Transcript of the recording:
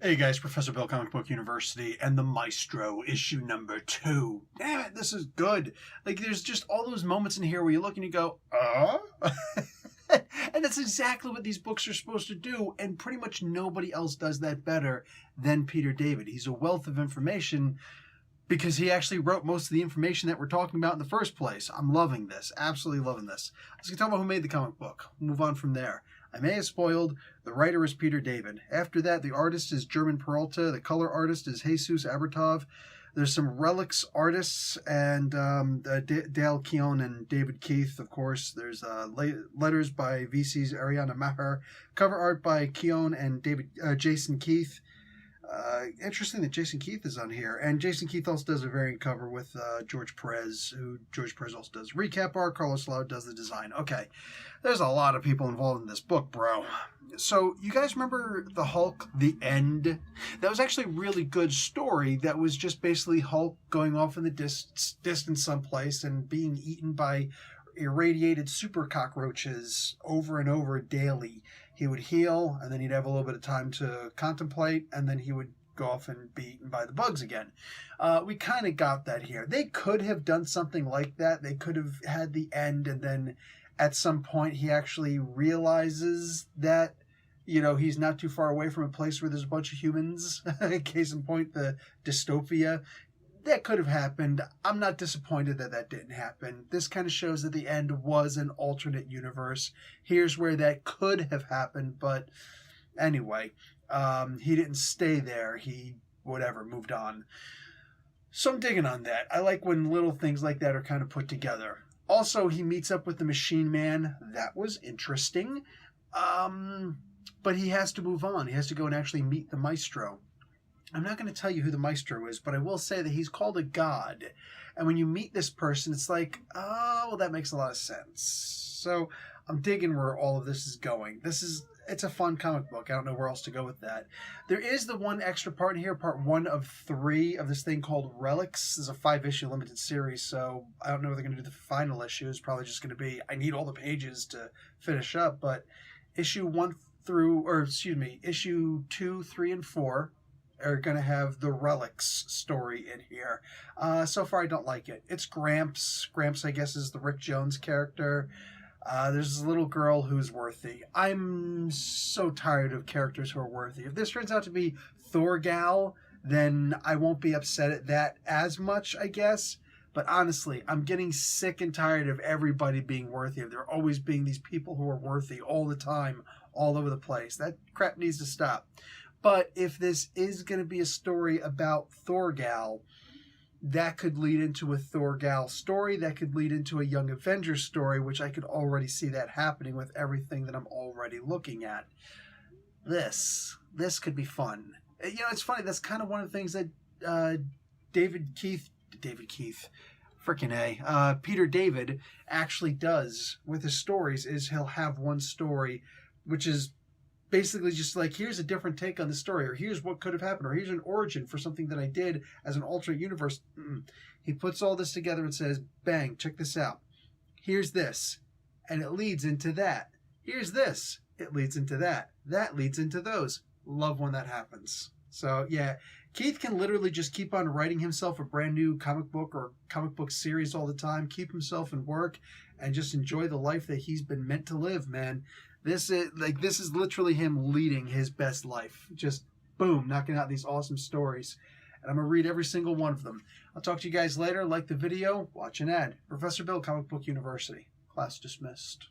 Hey guys, Professor Bill, Comic Book University, and the Maestro, issue number 2. Damn it, this is good. Like, there's just all those moments in here where you look and you go, And that's exactly what these books are supposed to do, and pretty much nobody else does that better than Peter David. He's a wealth of information because he actually wrote most of the information that we're talking about in the first place. I'm loving this, absolutely loving this. Let's talk about who made the comic book. We'll move on from there. I may have spoiled. The writer is Peter David. After that, the artist is German Peralta. The color artist is Jesus Abertov. There's some relics artists and Dale Keown and David Keith, of course. There's letters by VC's Ariana Maher. Cover art by Keown and Jason Keith. Interesting that Jason Keith is on here. And Jason Keith also does a variant cover with George Perez, who George Perez also does recap art. Carlos Loud does the design. Okay, there's a lot of people involved in this book, bro. So you guys remember the Hulk, The End? That was actually a really good story that was just basically Hulk going off in the distance someplace and being eaten by irradiated super cockroaches over and over daily. He would heal, and then he'd have a little bit of time to contemplate, and then he would go off and be eaten by the bugs again. We kind of got that here. They could have done something like that. They could have had the end, and then at some point he actually realizes that, you know, he's not too far away from a place where there's a bunch of humans. Case in point, the dystopia. That could have happened. I'm not disappointed that that didn't happen. This kind of shows that the end was an alternate universe. Here's where that could have happened, but anyway, he didn't stay there. He, whatever, moved on. So I'm digging on that. I like when little things like that are kind of put together. Also, he meets up with the Machine Man. That was interesting. But he has to move on. He has to go and actually meet the Maestro. I'm not going to tell you who the Maestro is, but I will say that he's called a god. And when you meet this person, it's like, oh, well, that makes a lot of sense. So I'm digging where all of this is going. It's a fun comic book. I don't know where else to go with that. There is the one extra part in here, part 1 of 3 of this thing called Relics. This is a 5-issue limited series, so I don't know if they're going to do the final issue. It's probably just going to be, I need all the pages to finish up, but issue 2, 3, and 4 are going to have the Relics story in here. So far, I don't like it. It's Gramps. Gramps, I guess, is the Rick Jones character. There's this little girl who's worthy. I'm so tired of characters who are worthy. If this turns out to be Thorgal, then I won't be upset at that as much, I guess. But honestly, I'm getting sick and tired of everybody being worthy. Of there always being these people who are worthy all the time, all over the place. That crap needs to stop. But if this is going to be a story about Thorgal, that could lead into a Thorgal story. That could lead into a Young Avengers story, which I could already see that happening with everything that I'm already looking at. This could be fun. You know, it's funny. That's kind of one of the things that Peter David actually does with his stories is he'll have one story which is basically just like, here's a different take on the story, or here's what could have happened, or here's an origin for something that I did as an alternate universe. He puts all this together and says, bang, check this out. Here's this, and it leads into that. Here's this, it leads into that. That leads into those. Love when that happens. So, yeah, Keith can literally just keep on writing himself a brand new comic book or comic book series all the time, keep himself in work, and just enjoy the life that he's been meant to live, man. This is literally him leading his best life. Just boom, knocking out these awesome stories. And I'm going to read every single one of them. I'll talk to you guys later. Like the video, watch an ad. Professor Bill, Comic Book University. Class dismissed.